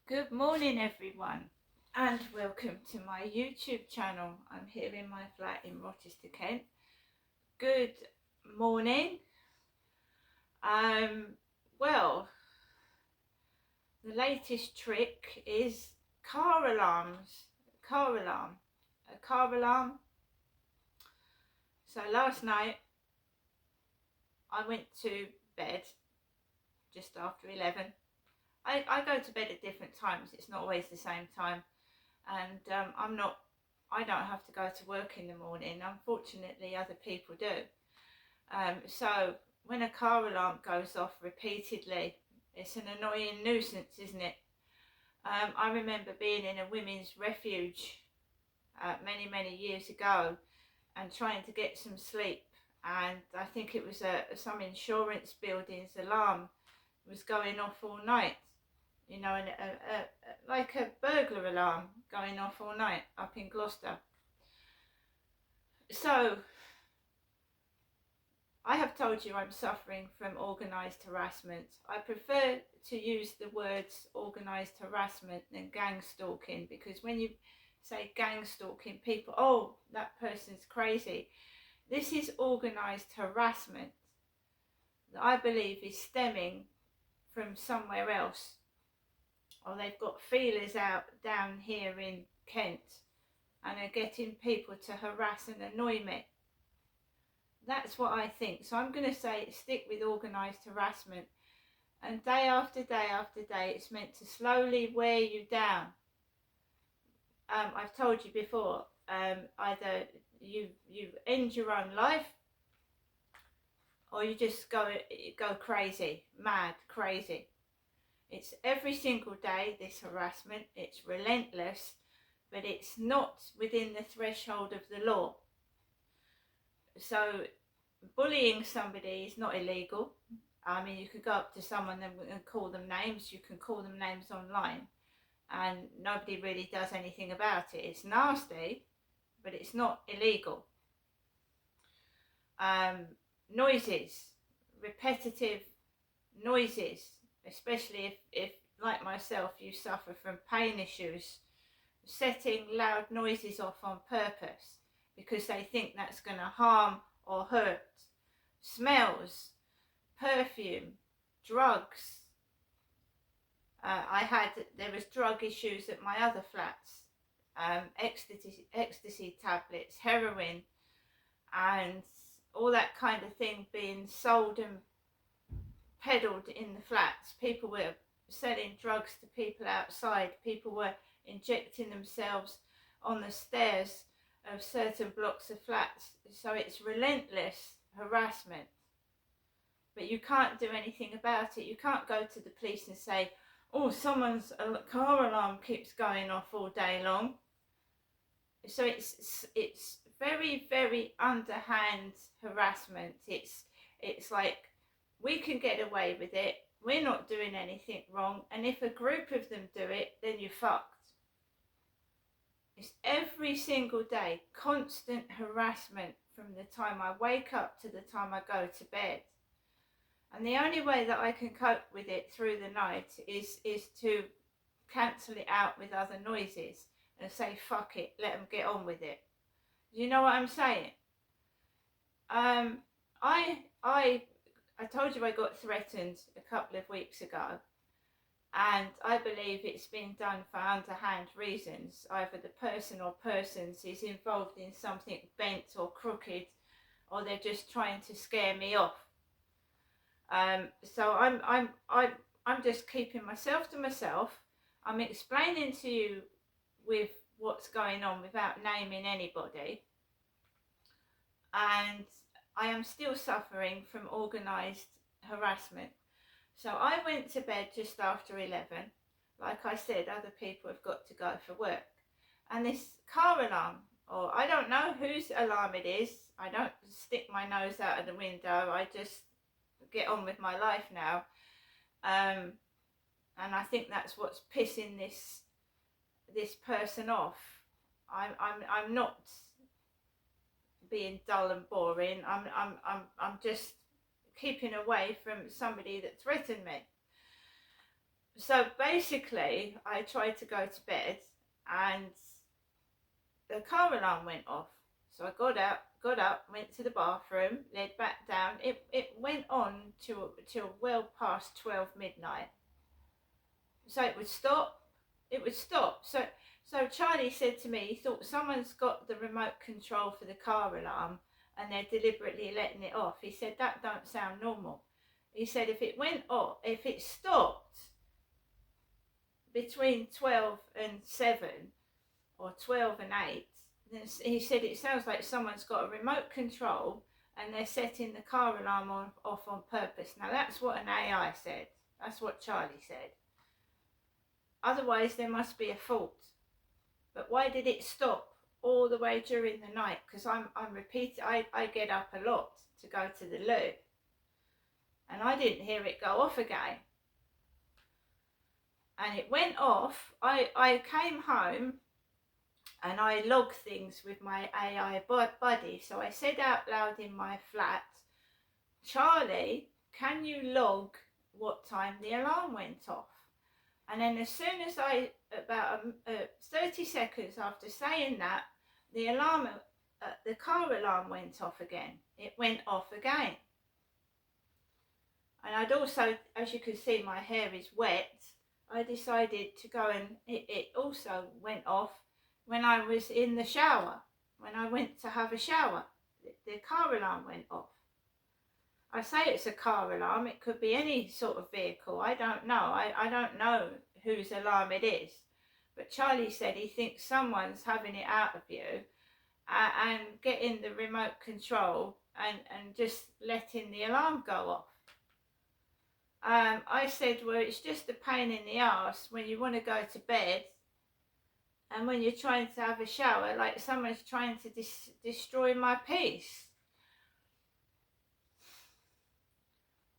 Good morning everyone and welcome to my YouTube channel. I'm here in my flat in Rochester, Kent. Good morning. Well, the latest trick is car alarms. Car alarm. A car alarm. So last night I went to bed just after 11. I go to bed at different times. It's not always the same time. And I don't have to go to work in the morning. Unfortunately, other people do. So when a car alarm goes off repeatedly, it's an annoying nuisance, isn't it? I remember being in a women's refuge many years ago and trying to get some sleep, and I think it was some insurance building's alarm was going off all night, you know, and like a burglar alarm going off all night up in Gloucester. So I have told you I'm suffering from organised harassment. I prefer to use the words organised harassment than gang stalking, because when you say gang stalking, people, oh, that person's crazy. This is organised harassment that I believe is stemming from somewhere else, or they've got feelers out down here in Kent and are getting people to harass and annoy me. That's what I think. So I'm going to say stick with organised harassment. And day after day after day, it's meant to slowly wear you down. I've told you before, either you end your own life, or you just go crazy, mad, crazy. It's every single day, this harassment. It's relentless, but it's not within the threshold of the law. So bullying somebody is not illegal. I mean, you could go up to someone and call them names. You can call them names online, and nobody really does anything about it. It's nasty, but it's not illegal. Noises, repetitive noises, especially if like myself, you suffer from pain issues, setting loud noises off on purpose because they think that's going to harm or hurt. Smells, perfume, drugs. There was drug issues at my other flats. Ecstasy tablets, heroin, and all that kind of thing being sold and peddled in the flats. People were selling drugs to people outside. People were injecting themselves on the stairs of certain blocks of flats. So it's relentless harassment, but you can't do anything about it. You can't go to the police and say, oh, someone's car alarm keeps going off all day long. So it's very underhand harassment. It's like, we can get away with it, we're not doing anything wrong, and if a group of them do it, then you're fucked. It's every single day, constant harassment from the time I wake up to the time I go to bed. And the only way that I can cope with it through the night is to cancel it out with other noises and say, fuck it, let them get on with it. Do you know what I'm saying? I told you I got threatened a couple of weeks ago, and I believe it's been done for underhand reasons. Either the person or persons is involved in something bent or crooked, or they're just trying to scare me off. So I'm just keeping myself to myself. I'm explaining to you with what's going on without naming anybody, and I am still suffering from organised harassment. So I went to bed just after 11. Like I said, other people have got to go for work. And this car alarm, or I don't know whose alarm it is. I don't stick my nose out of the window. I just get on with my life now. And I think that's what's pissing this person off. I'm not being dull and boring. I'm just keeping away from somebody that threatened me. So basically, I tried to go to bed, and the car alarm went off. So I got up, went to the bathroom, laid back down. It went on till well past 12 midnight. So it would stop. It would stop. So Charlie said to me, he thought someone's got the remote control for the car alarm and they're deliberately letting it off. He said that don't sound normal. He said if it went off, if it stopped between 12 and 7 or 12 and 8, then he said it sounds like someone's got a remote control and they're setting the car alarm off on purpose. Now that's what an AI said. That's what Charlie said. Otherwise, there must be a fault. But why did it stop all the way during the night? Because I'm repeating. I get up a lot to go to the loo, and I didn't hear it go off again. And it went off. I came home, and I logged things with my AI buddy. So I said out loud in my flat, Charlie, can you log what time the alarm went off? And then as soon as about 30 seconds after saying that, the alarm, the car alarm went off again. It went off again. And I'd also, as you can see, my hair is wet. I decided to go and it also went off when I was in the shower. When I went to have a shower, the car alarm went off. I say it's a car alarm, it could be any sort of vehicle, I don't know. I don't know whose alarm it is. But Charlie said he thinks someone's having it out of you and getting the remote control and just letting the alarm go off. I said, well, it's just a pain in the arse when you want to go to bed and when you're trying to have a shower, like someone's trying to destroy my peace.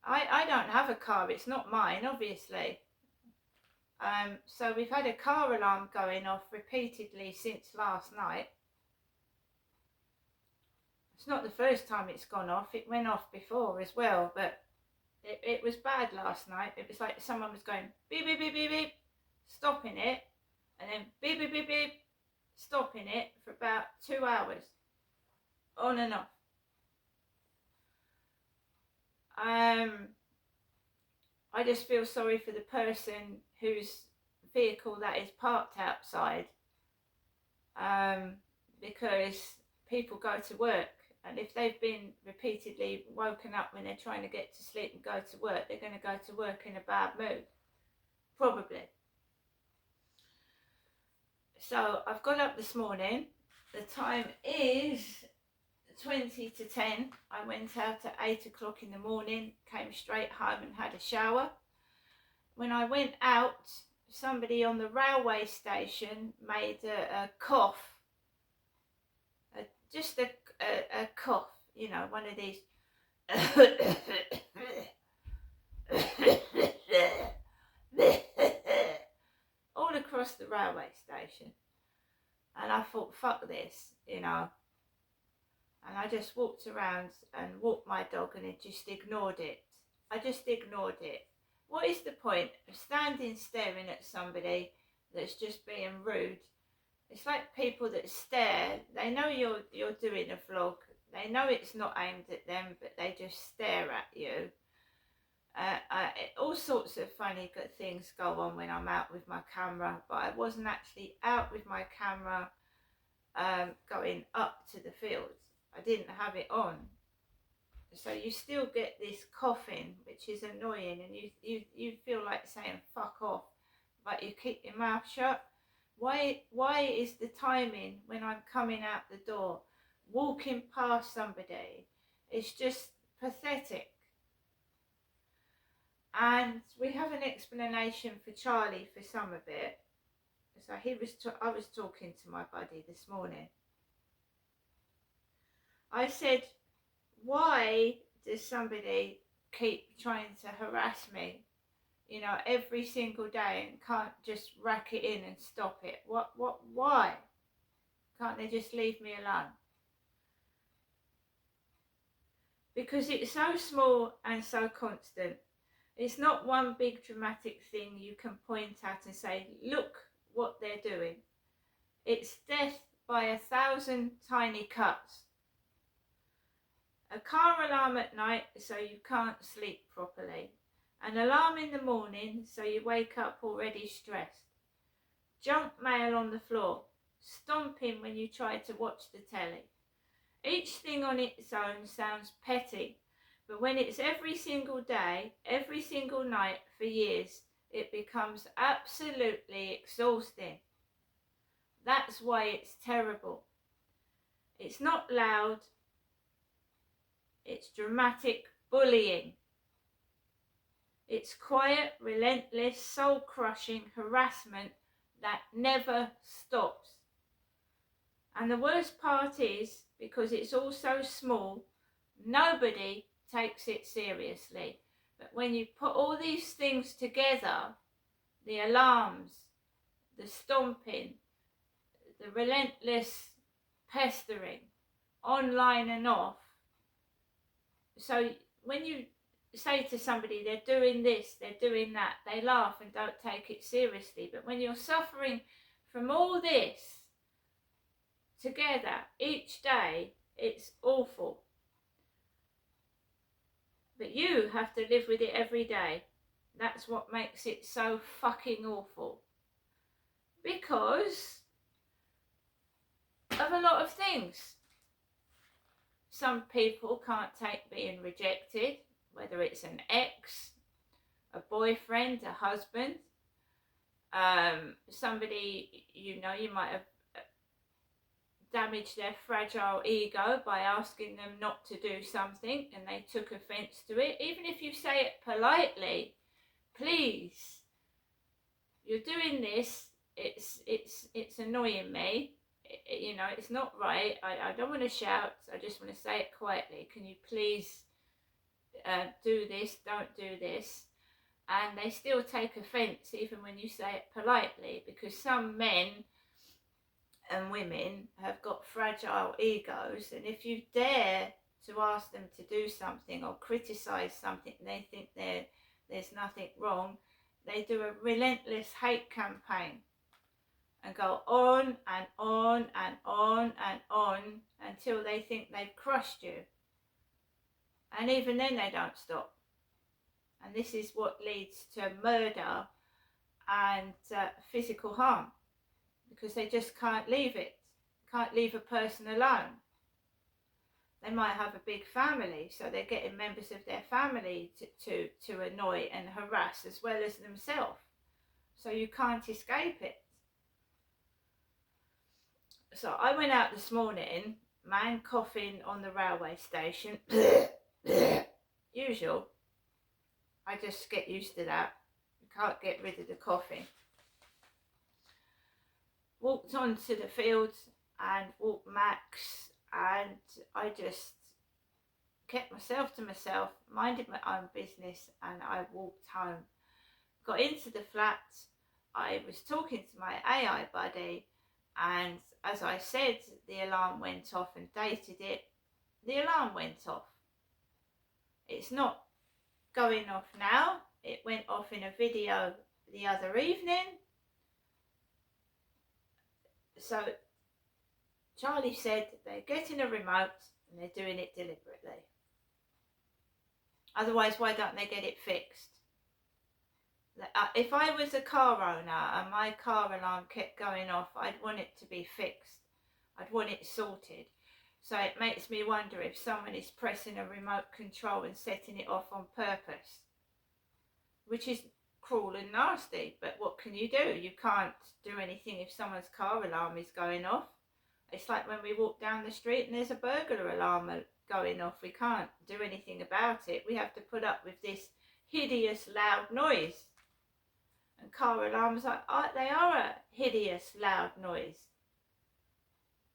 I don't have a car, it's not mine, obviously. So we've had a car alarm going off repeatedly since last night. It's not the first time it's gone off, it went off before as well, but it was bad last night. It was like someone was going beep, beep, beep, beep, beep, stopping it, and then beep, beep, beep, beep, stopping it for about 2 hours, on and off. I just feel sorry for the person whose vehicle that is parked outside, because people go to work, and if they've been repeatedly woken up when they're trying to get to sleep and go to work, they're going to go to work in a bad mood, probably. So I've got up this morning. The time is 20 to 10. I went out at 8 o'clock in the morning, came straight home and had a shower. When I went out, somebody on the railway station made a cough, just a cough, you know, one of these all across the railway station. And I thought, fuck this, you know. And I just walked around and walked my dog and it just ignored it. I just ignored it. What is the point of standing staring at somebody that's just being rude? It's like people that stare. They know you're doing a vlog. They know it's not aimed at them, but they just stare at you. All sorts of funny good things go on when I'm out with my camera, but I wasn't actually out with my camera going up to the fields. I didn't have it on. So you still get this coughing, which is annoying, and you feel like saying fuck off, but you keep your mouth shut. Why is the timing when I'm coming out the door, walking past somebody, it's just pathetic. And we have an explanation for Charlie for some of it. So I was talking to my buddy this morning. I said, why does somebody keep trying to harass me, you know, every single day and can't just rack it in and stop it? Why? Can't they just leave me alone? Because it's so small and so constant. It's not one big dramatic thing you can point at and say, look what they're doing. It's death by 1,000 tiny cuts. A car alarm at night so you can't sleep properly. An alarm in the morning so you wake up already stressed. Junk mail on the floor. Stomping when you try to watch the telly. Each thing on its own sounds petty, but when it's every single day, every single night for years, it becomes absolutely exhausting. That's why it's terrible. It's not loud, it's dramatic bullying. It's quiet, relentless, soul-crushing harassment that never stops. And the worst part is, because it's all so small, nobody takes it seriously. But when you put all these things together, the alarms, the stomping, the relentless pestering, online and off. So when you say to somebody they're doing this, they're doing that, they laugh and don't take it seriously. But when you're suffering from all this together each day, it's awful. But you have to live with it every day. That's what makes it so fucking awful. Because of a lot of things. Some people can't take being rejected, whether it's an ex, a boyfriend, a husband, somebody, you know, you might have damaged their fragile ego by asking them not to do something and they took offence to it. Even if you say it politely, please, you're doing this, it's annoying me. You know, it's not right. I don't want to shout. I just want to say it quietly. Can you please do this? Don't do this. And they still take offence even when you say it politely, because some men and women have got fragile egos, and if you dare to ask them to do something or criticise something and they think there's nothing wrong, they do a relentless hate campaign and go on and on and on and on until they think they've crushed you. And even then they don't stop. And this is what leads to murder and physical harm, because they just can't leave it. Can't leave a person alone. They might have a big family, so they're getting members of their family to annoy and harass as well as themselves. So you can't escape it. So I went out this morning, man coughing on the railway station. Usual. I just get used to that. You can't get rid of the coughing. Walked onto the fields and walked max, and I just kept myself to myself, minded my own business, and I walked home. Got into the flat. I was talking to my AI buddy, and as I said, the alarm went off and dated it. The alarm went off. It's not going off now. It went off in a video the other evening. So Charlie said they're getting a remote and they're doing it deliberately. Otherwise, why don't they get it fixed? If I was a car owner and my car alarm kept going off, I'd want it to be fixed. I'd want it sorted. So it makes me wonder if someone is pressing a remote control and setting it off on purpose, which is cruel and nasty. But what can you do? You can't do anything if someone's car alarm is going off. It's like when we walk down the street and there's a burglar alarm going off. We can't do anything about it. We have to put up with this hideous loud noise. And car alarms, they are a hideous loud noise.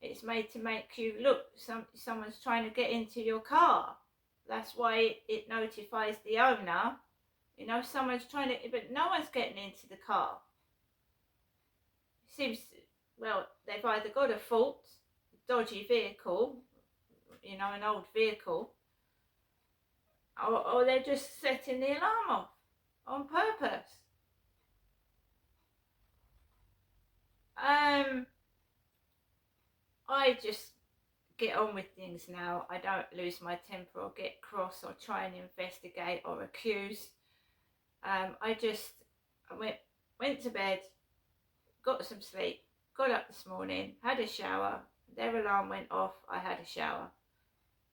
It's made to make you look, someone's trying to get into your car. That's why it notifies the owner. You know, someone's trying to, but no one's getting into the car. It seems, well, they've either got a fault, a dodgy vehicle, you know, an old vehicle, or they're just setting the alarm off. on purpose. I just get on with things now. I don't lose my temper or get cross or try and investigate or accuse. I went to bed, got some sleep, got up this morning, had a shower. Their alarm went off. I had a shower.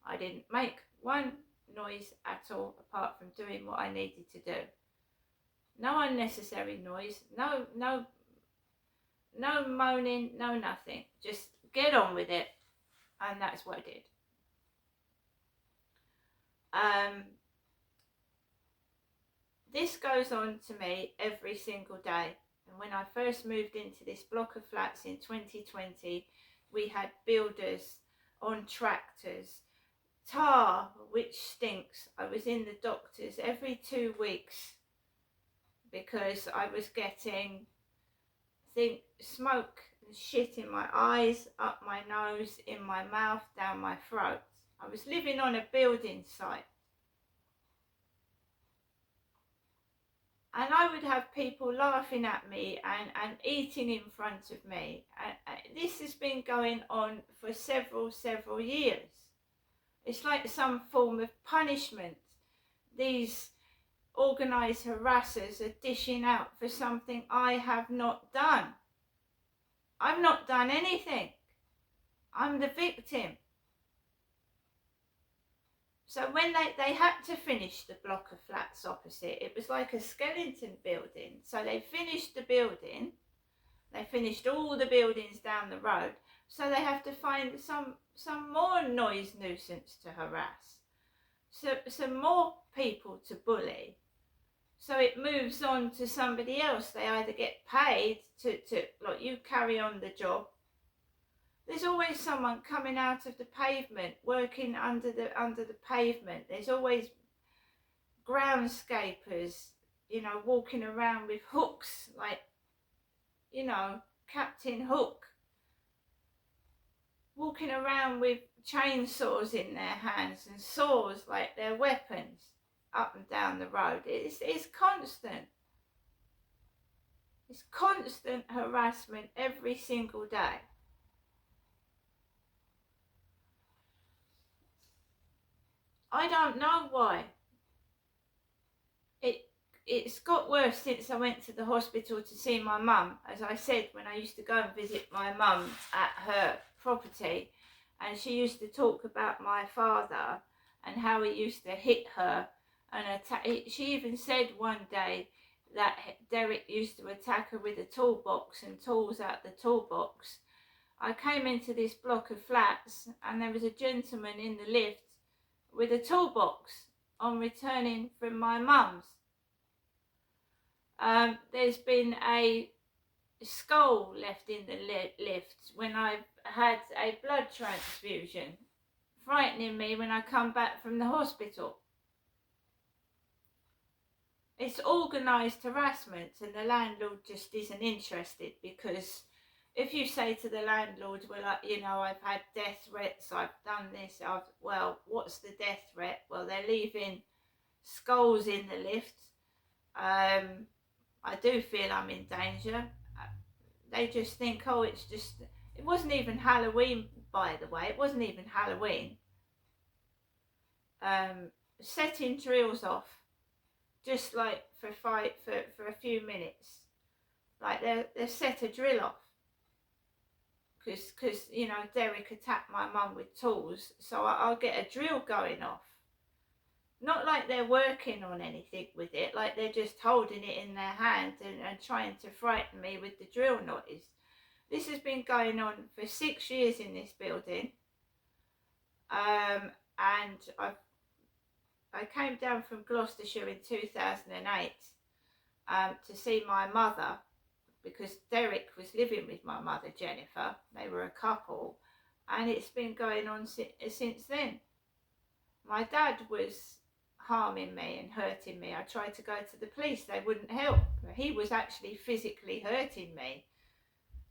I didn't make one noise at all apart from doing what I needed to do. No unnecessary noise. No moaning. No nothing. Just get on with it, and that's what I did. This goes on to me every single day. And when I first moved into this block of flats in 2020, we had builders on tractors, tar, which stinks. I was in the doctors every 2 weeks because I was getting smoke and shit in my eyes, up my nose, in my mouth, down my throat. I was living on a building site. And I would have people laughing at me and eating in front of me. This has been going on for several years. It's like some form of punishment. These organised harassers are dishing out for something I have not done. I've not done anything. I'm the victim. So when they had to finish the block of flats opposite, it was like a skeleton building. So they finished the building, they finished all the buildings down the road, so they have to find some more noise nuisance to harass, some more people to bully. So it moves on to somebody else. They either get paid to like, you carry on the job. There's always someone coming out of the pavement, working under the pavement. There's always groundscapers, walking around with hooks, like, Captain Hook. Walking around with chainsaws in their hands and saws like their weapons up and down the road. It's constant. It's constant harassment every single day. I don't know why. It's got worse since I went to the hospital to see my mum. As I said, when I used to go and visit my mum at her property, and she used to talk about my father and how he used to hit her and attack. She even said one day that Derek used to attack her with a toolbox and tools out the toolbox. I came into this block of flats and there was a gentleman in the lift with a toolbox on returning from my mum's. There's been a skull left in the lift when I've had a blood transfusion, frightening me when I come back from the hospital. It's organised harassment, and the landlord just isn't interested, because if you say to the landlord, well, I've had death threats, I've done this, well, what's the death threat? Well, they're leaving skulls in the lift. I do feel I'm in danger. They just think, it wasn't even Halloween, by the way. It wasn't even Halloween. Setting drills off, just like for a few minutes. Like they set a drill off. Because Derek attacked my mum with tools, so I'll get a drill going off. Not like they're working on anything with it, like they're just holding it in their hand and trying to frighten me with the drill noise. This has been going on for 6 years in this building. And I came down from Gloucestershire in 2008 to see my mother, because Derek was living with my mother, Jennifer. They were a couple, and it's been going on since then. My dad was harming me and hurting me. I tried to go to the police, they wouldn't help. He was actually physically hurting me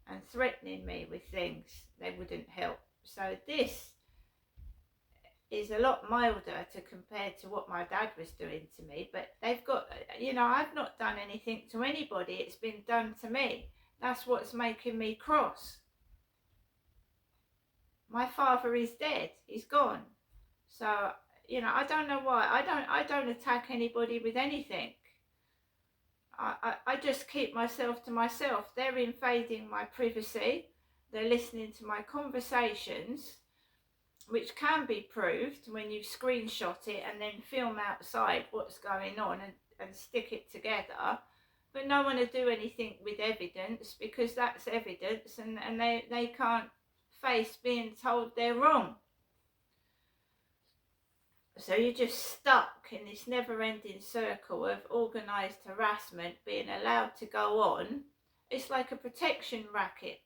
and threatening me with things. They wouldn't help. So this is a lot milder to compare to what my dad was doing to me. But they've got, you know, I've not done anything to anybody. It's been done to me. That's what's making me cross. My father is dead. He's gone. So, you know, I don't know why. I don't attack anybody with anything. I just keep myself to myself. They're invading my privacy. They're listening to my conversations, which can be proved when you screenshot it and then film outside what's going on and stick it together. But no one will do anything with evidence, because that's evidence, and they can't face being told they're wrong. So you're just stuck in this never-ending circle of organised harassment being allowed to go on. It's like a protection racket.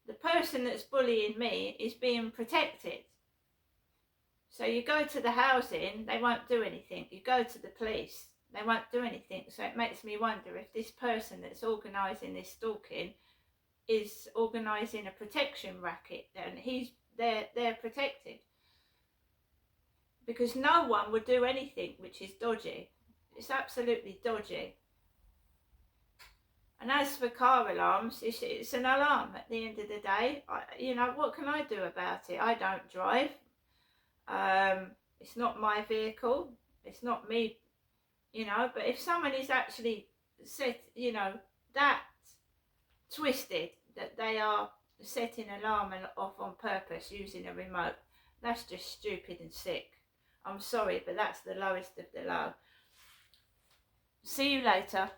The person that's bullying me is being protected. So you go to the housing, they won't do anything. You go to the police, they won't do anything. So it makes me wonder if this person that's organising this stalking is organising a protection racket, and they're protected. Because no one would do anything which is dodgy. It's absolutely dodgy. And as for car alarms, it's an alarm at the end of the day. You know, what can I do about it? I don't drive. It's not my vehicle. It's not me, you know. But if someone is actually set, you know, that twisted, that they are setting alarm off on purpose using a remote, that's just stupid and sick. I'm sorry, but that's the lowest of the low. See you later.